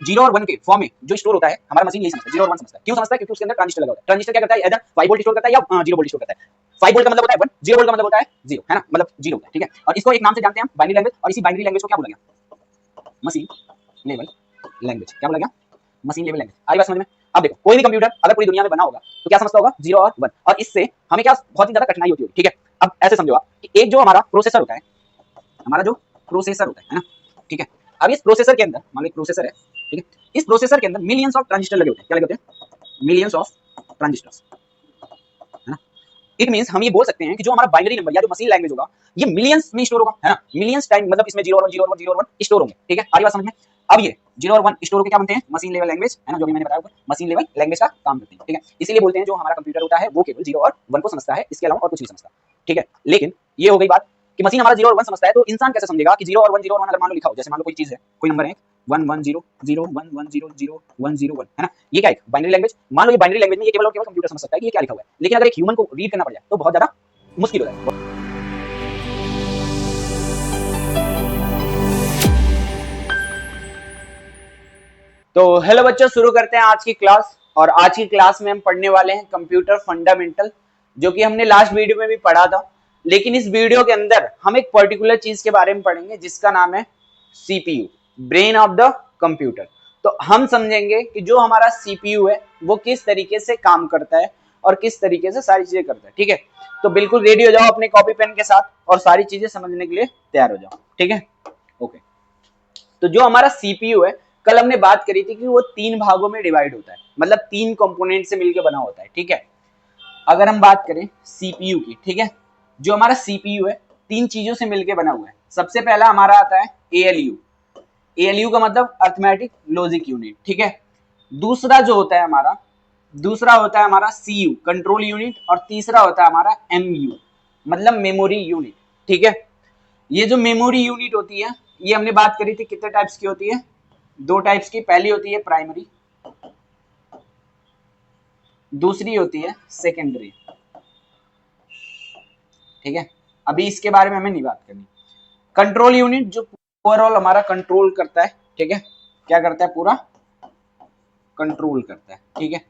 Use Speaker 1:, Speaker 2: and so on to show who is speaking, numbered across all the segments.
Speaker 1: Zero और one के form में जो स्टोर होता है हमारा मशीन यही समझता है, जीरो और वन समझता है। क्यों समझता है? क्योंकि उसके अंदर ट्रांजिस्टर लगा होता है। ट्रांजिस्टर क्या करता है? इधर 5 वोल्ट स्टोर करता है या 0 वोल्ट स्टोर करता है। 5 वोल्ट का मतलब होता है 1, 0 वोल्ट का मतलब होता है 0, है ना, मतलब 0 होता है, ठीक है। और इसको एक नाम से जानते हैं हम, बाइनरी लैंग्वेज। और इसी बाइनरी लैंग्वेज को क्या बोला गया? Machine level language. क्या बोला गया? Machine level language. आ रही बात समझ में? अब देखो, कोई भी कंप्यूटर अगर पूरी दुनिया में बना होगा तो क्या समझता होगा? 0 और 1। और इससे हमें क्या बहुत ही ज्यादा कठिनाई होती होगी, ठीक है। अब ऐसे समझो आप कि एक जो हमारा प्रोसेसर होता है, हमारा जो प्रोसेसर होता है ना, ठीक है। अब इस प्रोसेसर के अंदर, मान लो एक प्रोसेसर है, ठीक है। इस प्रोसेसर के अंदर मिलियंस ऑफ ट्रांजिस्टर लगे होते हैं। क्या लगे होते हैं? मिलियंस ऑफ ट्रांजिस्टर्स, है ना। इट मींस हम ये बोल सकते हैं कि जो हमारा बाइनरी नंबर या जो मशीन लैंग्वेज होगा ये मिलियंस में स्टोर होगा, है ना। मिलियंस टाइम, मतलब इसमें 0 और 1, 0 और 1, 0 और 1 स्टोर होंगे, ठीक है। आ रही बात समझ में? अब ये 0 और 1 स्टोर होकर क्या बनते हैं? मशीन लेवल लैंग्वेज, है ना, जो भी मैंने बताया, मशीन लेवल लैंग्वेज का काम करते हैं, ठीक है। इसीलिए बोलते हैं जो हमारा कंप्यूटर होता है वो केवल 0 और 1 को समझता है, इसके अलावा और कुछ नहीं समझता, ठीक है। लेकिन ये हो गई बात कि मशीन हमारा 0 और 1 समझता है, तो इंसान कैसे समझेगा कि 0 और 1, 0 और 1 अगर मान लो लिखा हो, जैसे मान लो कोई चीज है, कोई नंबर है 1 1 0 0 1 1 0 0 1 0 1, है ना। ये क्या है? Binary language. मान लो ये बाइनरी लैंग्वेज में ये केवल और केवल कंप्यूटर समझ सकता है कि ये क्या लिखा हुआ है। लेकिन अगर एक ह्यूमन को रीड करना पड़ जाए तो बहुत ज्यादा मुश्किल हो जाएगा। तो हेलो बच्चों, शुरू करते हैं आज की क्लास। और आज की क्लास में हम पढ़ने वाले हैं कंप्यूटर फंडामेंटल, जो कि हमने लास्ट वीडियो में भी पढ़ा था। लेकिन इस वीडियो के अंदर हम एक पर्टिकुलर चीज के बारे में पढ़ेंगे जिसका नाम है CPU, brain of the computer. तो हम समझेंगे कि जो हमारा सीपीयू है वो किस तरीके से काम करता है और किस तरीके से सारी चीजें करता है, ठीक है। तो बिल्कुल रेडी हो जाओ अपने कॉपी पेन के साथ और सारी चीजें समझने के लिए तैयार हो जाओ, ठीक है। ओके, तो जो हमारा सीपीयू है, कल हमने बात करी थी कि वो 3 भागों में डिवाइड होता है, मतलब 3 कंपोनेंट से मिलकर बना होता है, ठीक है। अगर हम बात करें सीपीयू की, ठीक है, जो हमारा सीपीयू है 3 चीजों से मिलकर बना हुआ है। सबसे पहला हमारा आता है एएलयू। एएलयू का मतलब अर्थमेटिक लॉजिक यूनिट, ठीक है। दूसरा जो होता है हमारा, दूसरा होता है हमारा सीयू, कंट्रोल यूनिट। और तीसरा होता है हमारा एमयू, मतलब मेमोरी यूनिट, ठीक है। ये जो मेमोरी यूनिट होती है, ये हमने बात करी थी कितने टाइप्स की होती है? 2 टाइप्स की। पहली होती है प्राइमरी, दूसरी होती है सेकेंडरी, ठीक है। अभी इसके बारे में हमें नहीं बात करनी। कंट्रोल यूनिट जो ओवरऑल हमारा कंट्रोल करता है, ठीक है, क्या करता है? पूरा कंट्रोल करता है, ठीक है।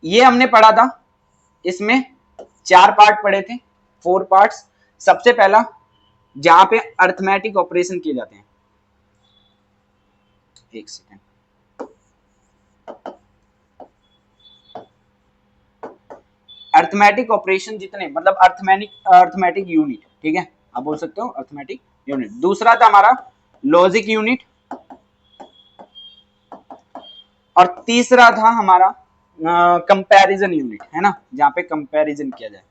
Speaker 1: ये हमने पढ़ा था, इसमें 4 पार्ट पढ़े थे, 4 पार्ट्स। सबसे पहला जहां पे अर्थमेटिक ऑपरेशन किए जाते हैं, एक सेकेंड, अर्थमेटिक ऑपरेशन जितने, मतलब अर्थमेटिक यूनिट, ठीक है, आप बोल सकते हो अर्थमेटिक यूनिट। दूसरा था हमारा लॉजिक यूनिट। और तीसरा था हमारा कंपैरिजन यूनिट, है ना, जहां पे कंपैरिजन किया जाए,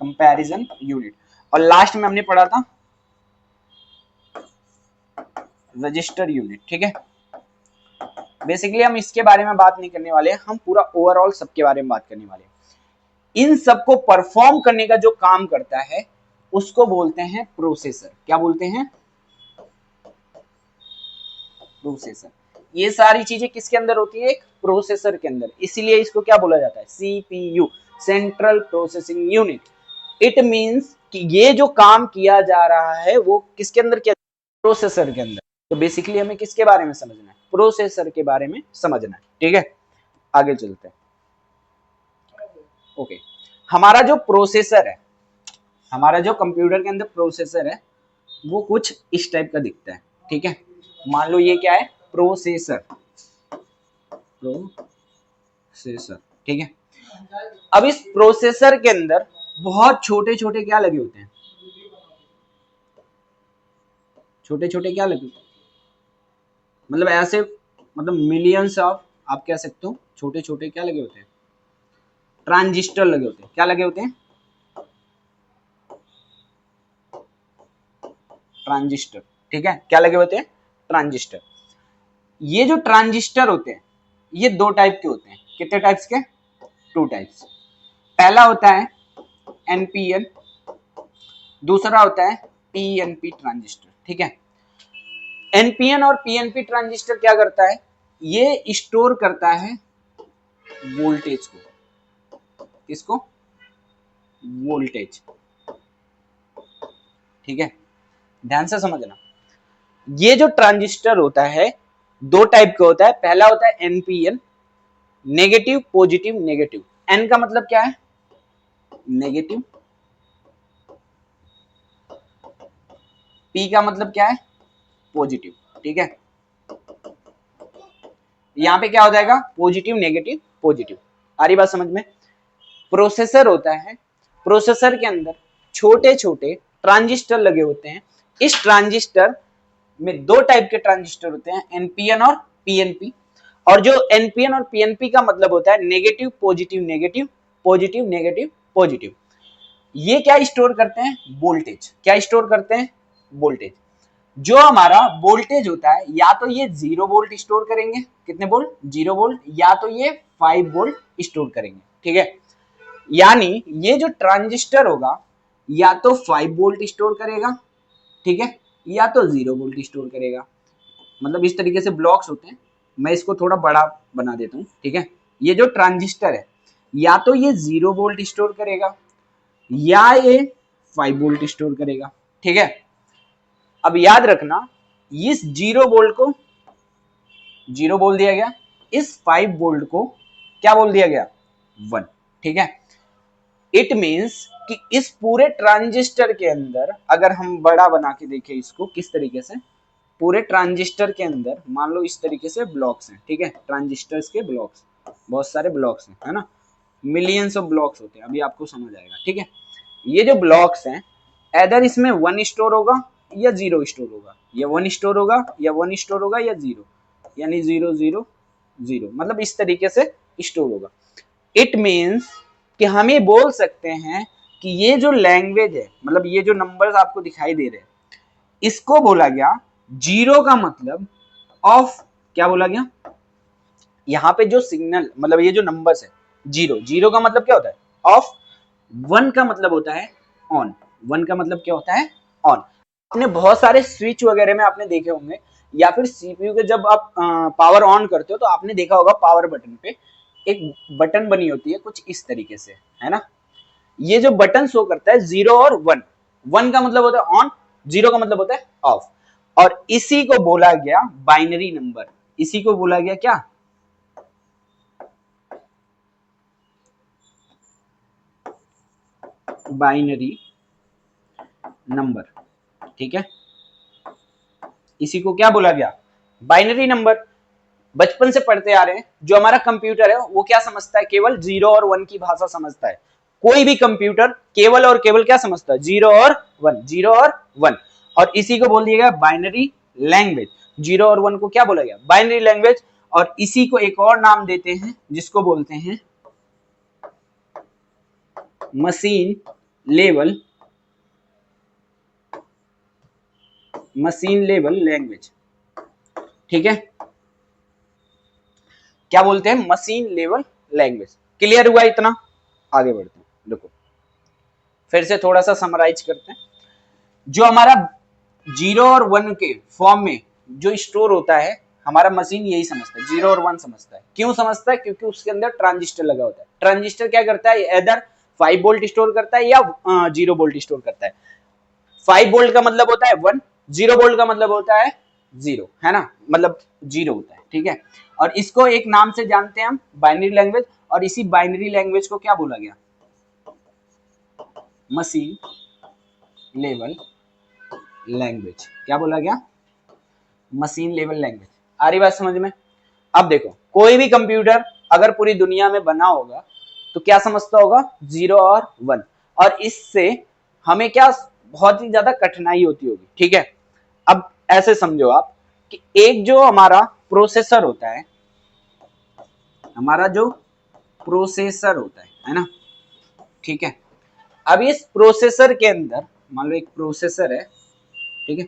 Speaker 1: कंपैरिजन यूनिट। और लास्ट में हमने पढ़ा था रजिस्टर यूनिट, ठीक है। बेसिकली हम इसके बारे में बात नहीं करने वाले हैं, हम पूरा ओवरऑल सबके बारे में बात करने वाले हैं। इन सबको परफॉर्म करने का जो काम करता है उसको बोलते हैं प्रोसेसर। क्या बोलते हैं? प्रोसेसर। ये सारी चीजें किसके अंदर होती है? एक प्रोसेसर के अंदर। इसीलिए इसको क्या बोला जाता है? CPU, central processing unit. It means कि ये जो काम किया जा रहा है वो किसके अंदर किया? प्रोसेसर के अंदर। तो बेसिकली हमें किसके बारे में समझना है? प्रोसेसर के बारे में समझना है, ठीक है। आगे चलते हैं। ओके, हमारा जो प्रोसेसर है, हमारा जो कंप्यूटर के अंदर प्रोसेसर है वो कुछ इस टाइप का दिखता है, ठीक है। मान लो ये क्या है? प्रोसेसर, प्रोसेसर, ठीक है। अब इस प्रोसेसर के अंदर बहुत छोटे छोटे क्या लगे होते हैं? छोटे छोटे क्या लगे होते हैं? मतलब ऐसे, मतलब मिलियंस ऑफ, आप कह सकते हो छोटे छोटे क्या लगे होते हैं? ट्रांजिस्टर लगे होते हैं। क्या लगे होते हैं? ट्रांजिस्टर, ठीक है। क्या लगे होते हैं? ट्रांजिस्टर। ये जो ट्रांजिस्टर होते हैं ये 2 टाइप के होते हैं। कितने टाइप्स के? 2 टाइप्स। पहला होता है एनपीएन, दूसरा होता है पीएनपी ट्रांजिस्टर, ठीक है। एनपीएन और पीएनपी ट्रांजिस्टर क्या करता है? ये स्टोर करता है वोल्टेज को। किसको? वोल्टेज, ठीक है। ध्यान से समझना, ये जो ट्रांजिस्टर होता है दो टाइप का होता है। पहला होता है NPN, negative positive negative. N का मतलब क्या है? नेगेटिव। पी का मतलब क्या है? पॉजिटिव। ठीक है, यहां पे क्या हो जाएगा? Positive negative positive. आ रही बात समझ में? प्रोसेसर होता है, प्रोसेसर के अंदर छोटे छोटे ट्रांजिस्टर लगे होते हैं। इस ट्रांजिस्टर में दो टाइप के ट्रांजिस्टर होते हैं, एनपीएन और पीएनपी। और जो एनपीएन और पीएनपी का मतलब होता है negative positive negative, positive negative positive. ये क्या स्टोर करते हैं? वोल्टेज। क्या स्टोर करते हैं? वोल्टेज। जो हमारा वोल्टेज होता है या तो ये 0 वोल्ट स्टोर करेंगे, कितने वोल्ट? 0 वोल्ट, या तो ये 5 वोल्ट स्टोर करेंगे। ठीक है, यानी ये जो ट्रांजिस्टर होगा या तो 5 वोल्ट स्टोर करेगा, ठीक है, या तो 0 वोल्ट स्टोर करेगा। मतलब इस तरीके से ब्लॉक्स होते हैं। मैं इसको थोड़ा बड़ा बना देता हूँ। ठीक है, ये जो ट्रांजिस्टर है या तो ये 0 वोल्ट स्टोर करेगा या ये 5 वोल्ट स्टोर करेगा। ठीक है, अब याद रखना, इस 0 वोल्ट को 0 बोल दिया गया, इस 5 वोल्ट को क्या बोल दिया गया? 1। ठीक है, इट मीन्स कि इस पूरे ट्रांजिस्टर के अंदर अगर हम बड़ा बना के देखें इसको किस तरीके से, पूरे ट्रांजिस्टर के अंदर मान लो इस तरीके से ब्लॉक्स हैं। ठीक है, ट्रांजिस्टर्स के ब्लॉक्स, बहुत सारे ब्लॉक्स हैं, है ना, मिलियंस ऑफ ब्लॉक्स होते हैं। अभी आपको समझ आएगा। ठीक है, ये जो ब्लॉक्स हैं इधर इसमें 1 स्टोर होगा या 0 स्टोर होगा, या 1 स्टोर होगा या 1 स्टोर होगा या 0, यानी 0 0 0, मतलब इस तरीके से स्टोर होगा। इट मीन्स कि हम ये बोल सकते हैं कि ये जो लैंग्वेज है, मतलब ये जो नंबर्स आपको दिखाई दे रहे हैं, इसको बोला गया 0 का मतलब ऑफ। क्या बोला गया? यहाँ पे जो सिग्नल, मतलब ये जो नंबर्स है, 0 0 का मतलब क्या होता है? ऑफ। 1 का मतलब होता है ऑन। 1 का मतलब क्या होता है? ऑन। आपने बहुत सारे स्विच वगैरह में आपने देखे होंगे, या फिर सीपीयू के जब आप पावर ऑन करते हो तो आपने देखा होगा पावर बटन पे एक बटन बनी होती है कुछ इस तरीके से, है ना। ये जो बटन शो करता है 0 और 1, 1 का मतलब होता है ऑन, 0 का मतलब होता है ऑफ। और इसी को बोला गया बाइनरी नंबर। इसी को बोला गया क्या? Binary number. ठीक है, इसी को क्या बोला गया? Binary number. बचपन से पढ़ते आ रहे हैं, जो हमारा कंप्यूटर है वो क्या समझता है? केवल 0 और 1 की भाषा समझता है। कोई भी कंप्यूटर केवल और केवल क्या समझता है? 0 और 1, 0 और 1। और इसी को बोल दिया गया बाइनरी लैंग्वेज। 0 और 1 को क्या बोला गया? Binary language. और इसी को एक और नाम देते हैं जिसको बोलते हैं machine level, machine level language. ठीक है, क्या बोलते हैं? Machine level language. क्लियर हुआ इतना? आगे बढ़ते हैं। देखो फिर से थोड़ा सा समराइज करते हैं। जो हमारा 0 और 1 के फॉर्म में जो स्टोर होता है, हमारा मशीन यही समझता है, 0 और 1 समझता है। क्यों समझता है? क्योंकि उसके अंदर ट्रांजिस्टर लगा होता है। ट्रांजिस्टर क्या करता है? इधर 5 वोल्ट स्टोर करता है या 0 वोल्ट स्टोर करता है। 5 वोल्ट का मतलब होता है 1, 0 वोल्ट का मतलब होता है 0, है ना, मतलब 0 होता है। ठीक है, और इसको एक नाम से जानते हैं हम, बाइनरी लैंग्वेज। और इसी बाइनरी लैंग्वेज को क्या बोला गया? Machine level language. क्या बोला गया? Machine level language. आ रही बात समझ में? अब देखो, कोई भी कंप्यूटर अगर पूरी दुनिया में बना होगा तो क्या समझता होगा? 0 और 1। और इससे हमें क्या बहुत ही ज्यादा कठिनाई होती होगी। ठीक है, अब ऐसे समझो आप कि एक जो हमारा प्रोसेसर होता है, हमारा जो प्रोसेसर होता है ना, ठीक है, अब इस प्रोसेसर के अंदर मान लो एक प्रोसेसर है, ठीक है,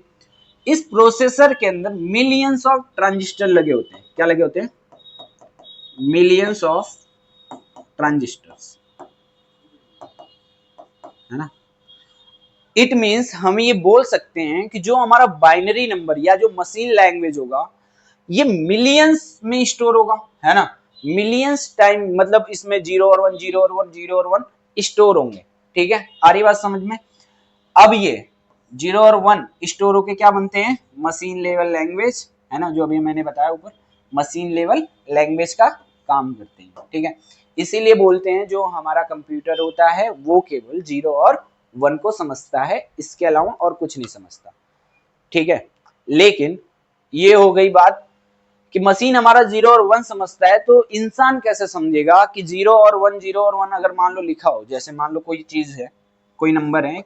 Speaker 1: इस प्रोसेसर के अंदर मिलियंस ऑफ ट्रांजिस्टर लगे होते हैं। क्या लगे होते हैं? मिलियंस ऑफ ट्रांजिस्टर्स, है ना। इट मीन्स हम ये बोल सकते हैं कि जो हमारा बाइनरी नंबर या जो मशीन लैंग्वेज होगा ये मिलियंस में स्टोर होगा, है ना। मिलियंस टाइम, मतलब इसमें 0 और 1, 0 और 1, 0 और 1 स्टोर होंगे। ठीक है, आ रही बात समझ में? अब ये जीरो और वन स्टोर होके क्या बनते हैं, मशीन लेवल लैंग्वेज, है ना, जो अभी मैंने बताया ऊपर, मशीन लेवल लैंग्वेज का काम करते हैं, ठीक है। इसीलिए बोलते हैं जो हमारा कंप्यूटर होता है वो केवल जीरो और वन को समझता है, इसके अलावा और कुछ नहीं समझता, ठीक है। लेकिन ये हो गई बात कि मशीन हमारा जीरो और वन समझता है, तो इंसान कैसे समझेगा कि जीरो और वन अगर मान लो लिखा हो, जैसे मान लो कोई चीज है, कोई नंबर है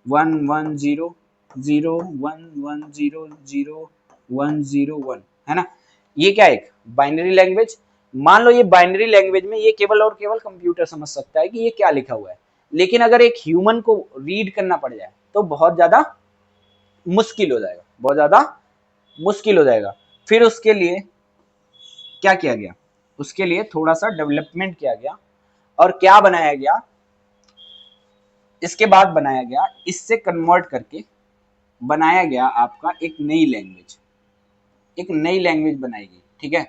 Speaker 1: 110 0 110 0 101 है ना, ये क्या है, एक बाइनरी लैंग्वेज। मान लो ये बाइनरी लैंग्वेज में ये केवल और केवल कंप्यूटर समझ सकता है कि ये क्या लिखा हुआ है, लेकिन अगर एक ह्यूमन को रीड करना पड़ जाए तो बहुत ज्यादा मुश्किल हो जाएगा, बहुत ज्यादा मुश्किल हो जाएगा। फिर उसके लिए क्या किया गया, उसके लिए थोड़ा सा डेवलपमेंट किया गया, और क्या बनाया गया, इसके बाद बनाया गया, इससे कन्वर्ट करके बनाया गया आपका एक नई लैंग्वेज, एक नई लैंग्वेज बनाई गई, ठीक है।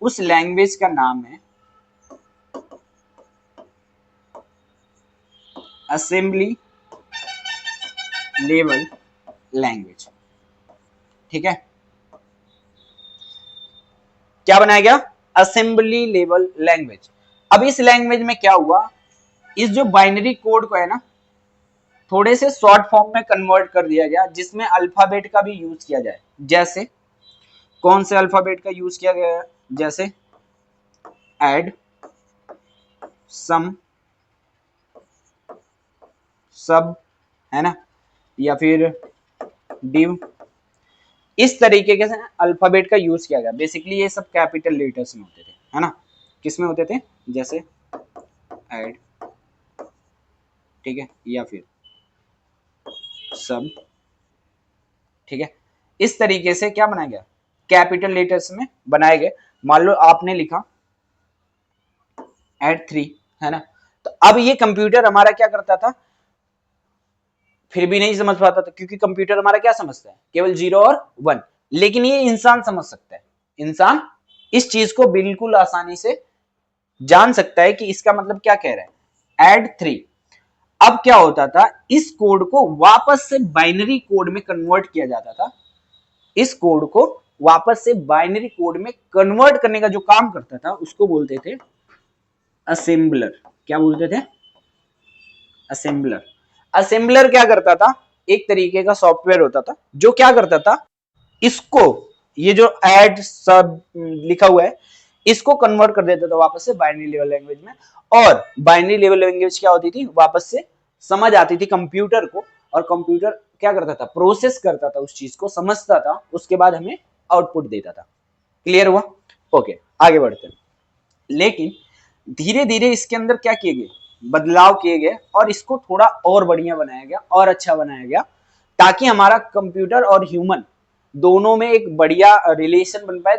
Speaker 1: उस लैंग्वेज का नाम है असेंबली लेवल लैंग्वेज, ठीक है। क्या बनाया गया, असेंबली लेवल लैंग्वेज। अब इस लैंग्वेज में क्या हुआ, इस जो बाइनरी कोड को है ना, थोड़े से शॉर्ट फॉर्म में कन्वर्ट कर दिया गया, जिसमें अल्फाबेट का भी यूज किया जाए। जैसे कौन से अल्फाबेट का यूज किया गया है, जैसे ऐड, सम, सब, है ना, या फिर डिव, इस तरीके के से अल्फाबेट का यूज किया गया। बेसिकली ये सब कैपिटल लेटर्स में होते थे, है ना, किस में होते थे, जैसे ऐड, ठीक है, या फिर सब, ठीक है। इस तरीके से क्या बनाया गया, कैपिटल लेटर्स में बनाए गए। मान लो आपने लिखा ऐड 3, है ना, तो अब ये कंप्यूटर हमारा क्या करता था, फिर भी नहीं समझ पाता था, क्योंकि कंप्यूटर हमारा क्या समझता है, केवल जीरो और वन। लेकिन ये इंसान समझ सकता है, इंसान इस चीज को बिल्कुल आसानी से जान सकता है कि इसका मतलब क्या कह रहा है, ऐड 3। अब क्या होता था, इस कोड को वापस से बाइनरी कोड में कन्वर्ट किया जाता था, इस कोड को वापस से बाइनरी कोड में कन्वर्ट करने का जो काम करता था उसको बोलते थे असेंबलर। क्या बोलते थे, असेंबलर। असेंबलर क्या करता था, एक तरीके का सॉफ्टवेयर होता था जो क्या करता था, इसको, ये जो ऐड सब लिखा हुआ है, इसको कन्वर्ट कर देता था वापस से बाइनरी लेवल लैंग्वेज में। और बाइनरी लेवल लैंग्वेज क्या होती थी, वापस से समझ आती थी कंप्यूटर को, और कंप्यूटर क्या करता था, प्रोसेस करता था, उस चीज को समझता था, उसके बाद हमें आउटपुट देता था। क्लियर हुआ, ओके, आगे बढ़ते हैं। लेकिन धीरे धीरे इसके अंदर क्या किए गए, बदलाव किए गए, और इसको थोड़ा और बढ़िया बनाया गया और अच्छा बनाया गया, ताकि हमारा कंप्यूटर और ह्यूमन दोनों में एक बढ़िया रिलेशन बन पाए,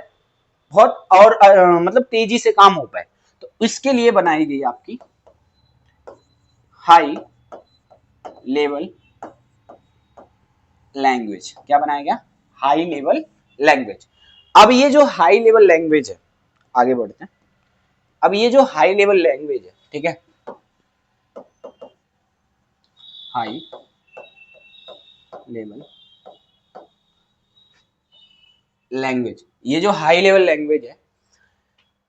Speaker 1: बहुत और मतलब तेजी से काम हो पाए। तो इसके लिए बनाई गई आपकी हाई लेवल लैंग्वेज। क्या बनाया गया, हाई लेवल लैंग्वेज। अब ये जो हाई लेवल लैंग्वेज है, आगे बढ़ते हैं। अब ये जो हाई लेवल लैंग्वेज है, ठीक है, हाई लेवल लैंग्वेज, ये जो हाई लेवल लैंग्वेज है,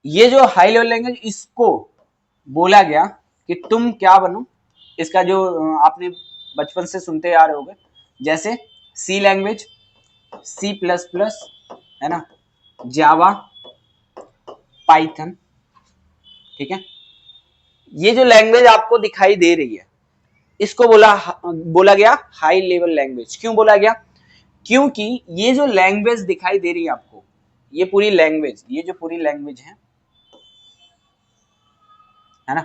Speaker 1: ये जो हाई लेवल लैंग्वेज, इसको बोला गया कि तुम क्या बनो, इसका जो आपने बचपन से सुनते आ रहे होगे, जैसे सी लैंग्वेज, C++, है ना, जावा, पाइथन, ठीक है। ये जो लैंग्वेज आपको दिखाई दे रही है, इसको बोला गया हाई लेवल लैंग्वेज। क्यों बोला गया, क्योंकि ये जो लैंग्वेज दिखाई दे रही है आपको, ये पूरी लैंग्वेज, ये जो पूरी लैंग्वेज है ना,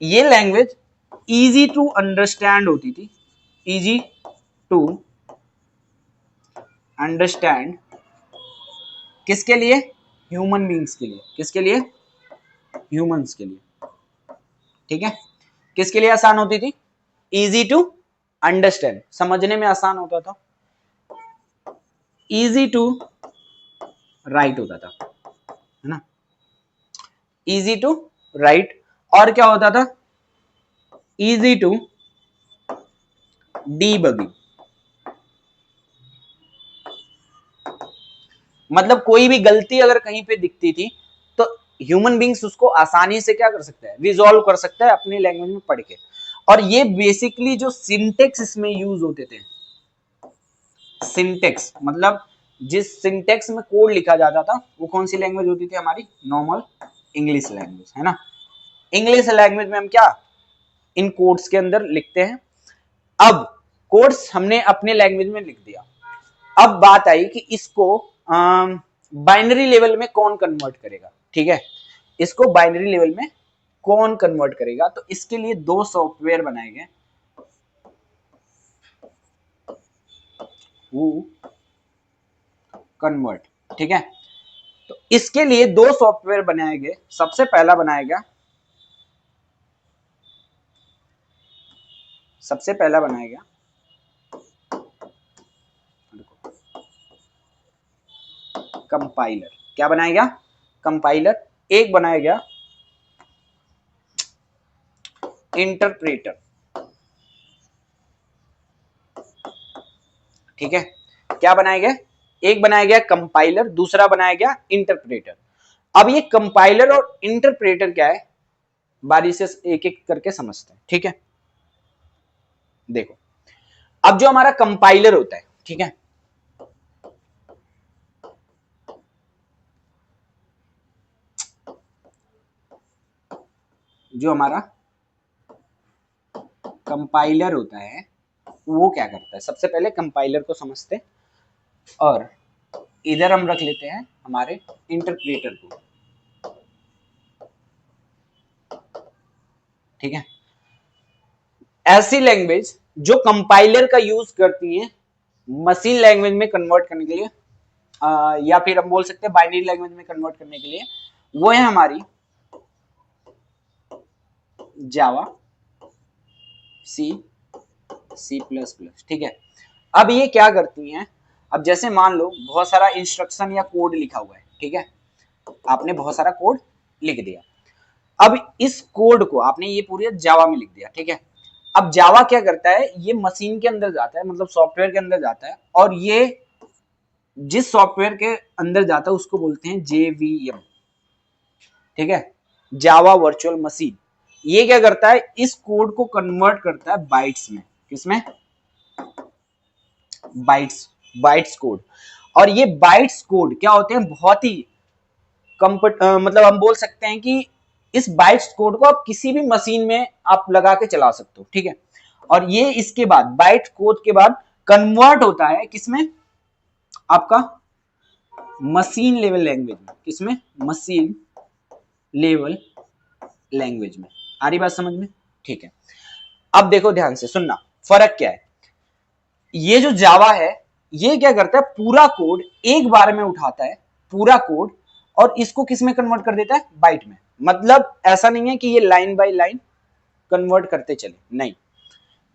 Speaker 1: ये लैंग्वेज इजी टू अंडरस्टैंड होती थी, इजी टू अंडरस्टैंड, किसके लिए, ह्यूमन बींग्स के लिए, किसके लिए, ह्यूमंस के लिए, ठीक है। किसके लिए आसान होती थी, इजी टू अंडरस्टैंड, समझने में आसान होता था, इजी टू राइट होता था, है ना, इजी टू राइट, और क्या होता था, इजी टू डीबगिंग, मतलब कोई भी गलती अगर कहीं पे दिखती थी तो ह्यूमन बींग्स उसको आसानी से क्या कर सकता है, रिजॉल्व कर सकता है अपनी लैंग्वेज में पढ़ के। और ये बेसिकली जो सिंटेक्स इसमें यूज होते थे, सिंटेक्स मतलब जिस सिंटेक्स में कोड लिखा जाता था वो कौन सी लैंग्वेज होती थी हमारी, नॉर्मल इंग्लिश लैंग्वेज, है ना। इंग्लिश लैंग्वेज में हम क्या इन कोड्स के अंदर लिखते हैं। अब कोड्स हमने अपने लैंग्वेज में लिख दिया, अब बात आई कि इसको बाइनरी लेवल में कौन कन्वर्ट करेगा, ठीक है। इसको बाइनरी लेवल में कौन कन्वर्ट करेगा, तो इसके लिए दो सॉफ्टवेयर बनाए गए, कन्वर्ट, ठीक है। तो इसके लिए दो सॉफ्टवेयर बनाए गए। सबसे पहला बनाया गया, कंपाइलर। क्या बनाया गया, कंपाइलर। एक बनाया गया इंटरप्रेटर, ठीक है। क्या बनाया गया, एक बनाया गया कंपाइलर, दूसरा बनाया गया इंटरप्रेटर। अब ये कंपाइलर और इंटरप्रेटर क्या है, बारी से एक एक करके समझते हैं, ठीक है। देखो, अब जो हमारा कंपाइलर होता है, ठीक है, जो हमारा कंपाइलर होता है वो क्या करता है, सबसे पहले कंपाइलर को समझते हैं और इधर हम रख लेते हैं हमारे इंटरप्रेटर को, ठीक है। ऐसी लैंग्वेज जो कंपाइलर का यूज करती है मशीन लैंग्वेज में कन्वर्ट करने के लिए, या फिर हम बोल सकते हैं बाइनरी लैंग्वेज में कन्वर्ट करने के लिए, वो है हमारी जावा, सी प्लस प्लस, ठीक है। अब ये क्या करती हैं, अब जैसे मान लो बहुत सारा इंस्ट्रक्शन या कोड लिखा हुआ है, ठीक है, आपने बहुत सारा कोड लिख दिया। अब इस कोड को आपने ये पूरी जावा में लिख दिया, ठीक है। अब जावा क्या करता है, ये मशीन के अंदर जाता है, मतलब सॉफ्टवेयर के अंदर जाता है, और ये जिस सॉफ्टवेयर के अंदर जाता है उसको बोलते हैं जेवीएम, ठीक है, जावा वर्चुअल मशीन। ये क्या करता है, इस कोड को कन्वर्ट करता है बाइट्स में, किसमें, बाइट्स कोड। और ये बाइट्स कोड क्या होते हैं, बहुत ही मतलब हम बोल सकते हैं कि इस बाइट्स कोड को आप किसी भी मशीन में आप लगा के चला सकते हो, ठीक है। और ये इसके बाद बाइट्स कोड के बाद कन्वर्ट होता है किसमें, आपका मशीन लेवल लैंग्वेज में, किसमें, मशीन लेवल लैंग्वेज में। आ रही बात समझ में, ठीक है। अब देखो ध्यान से सुनना, फर्क क्या है। ये जो जावा है ये क्या करता है, पूरा कोड एक बार में उठाता है, पूरा कोड, और इसको किस में कन्वर्ट कर देता है, बाइट में। मतलब ऐसा नहीं है कि ये लाइन बाय लाइन कन्वर्ट करते चले, नहीं।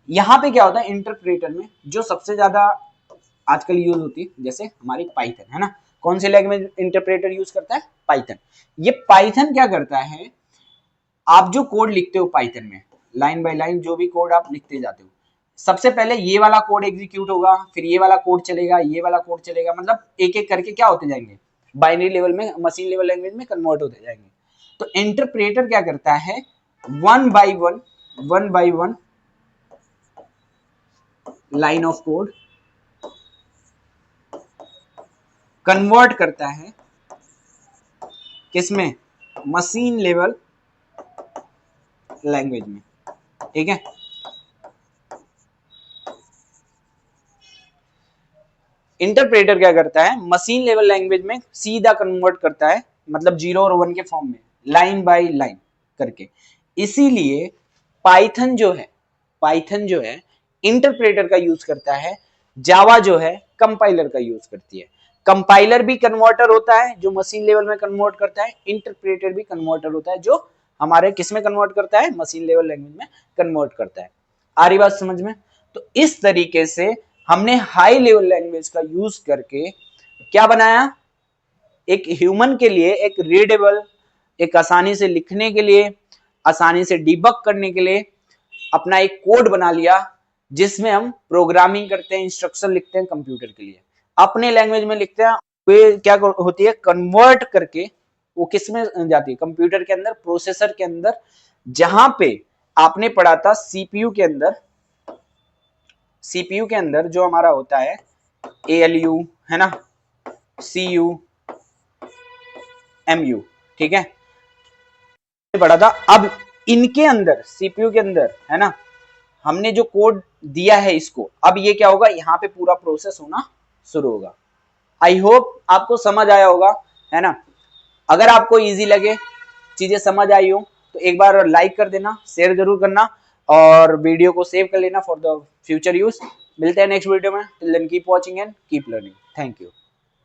Speaker 1: यहां पे क्या होता है, इंटरप्रेटर में जो सबसे ज्यादा आजकल यूज होती है, जैसे हमारी पाइथन है ना, कौन सी लैंग्वेज इंटरप्रेटर यूज करता है, पाइथन। ये पाइथन क्या करता है, आप जो कोड लिखते हो पाइथन में, लाइन बाय लाइन जो भी कोड आप लिखते जाते हो, सबसे पहले ये वाला कोड एग्जीक्यूट होगा, फिर ये वाला कोड चलेगा, ये वाला कोड चलेगा, मतलब एक एक करके क्या होते जाएंगे, बाइनरी लेवल में, मशीन लेवल लैंग्वेज में कन्वर्ट होते जाएंगे। तो इंटरप्रेटर क्या करता है, one by one line of code convert करता है किसमें, मशीन लेवल लैंग्वेज में, ठीक है। इंटरप्रेटर क्या करता है, मशीन लेवल लैंग्वेज में सीधा कन्वर्ट करता है, मतलब 0 और 1 के फॉर्म में, लाइन बाय लाइन करके। इसीलिए पाइथन जो है इंटरप्रेटर का यूज करता है, जावा जो है कंपाइलर का यूज करती है। कंपाइलर भी कन्वर्टर होता है जो मशीन लेवल में कन्वर्ट करता है, इंटरप्रेटर भी कन्वर्टर होता है जो हमारे किस में कन्वर्ट करता है, मशीन लेवल लैंग्वेज में कन्वर्ट करता है। आ रही बात समझ में। तो इस तरीके से हमने हाई लेवल लैंग्वेज का यूज करके क्या बनाया, एक ह्यूमन के लिए एक रीडेबल, एक आसानी से लिखने के लिए, आसानी से डिबग करने के लिए अपना एक कोड बना लिया, जिसमें हम प्रोग्रामिंग करते हैं, इंस्ट्रक्शन लिखते हैं कंप्यूटर के लिए, अपने लैंग्वेज में लिखते हैं, वे क्या होती है, कन्वर्ट करके वो किस में जाती है, कंप्यूटर के अंदर, प्रोसेसर के अंदर, जहां पे आपने पढ़ा था सीपीयू के अंदर, सीपीयू के अंदर जो हमारा होता है एएलयू, है ना, सीयू, एमयू, ठीक है, पढ़ा था। अब इनके अंदर, सीपीयू के अंदर, है ना, हमने जो कोड दिया है इसको, अब ये क्या होगा, यहाँ पे पूरा प्रोसेस होना शुरू होगा। आई होप आपको समझ आया होगा, है ना। अगर आपको इजी लगे, चीजें समझ आई हो, तो एक बार लाइक कर देना, शेयर जरूर करना, और वीडियो को सेव कर लेना फॉर द फ्यूचर यूज। मिलते हैं नेक्स्ट वीडियो में, till then keep watching and keep learning. Thank you.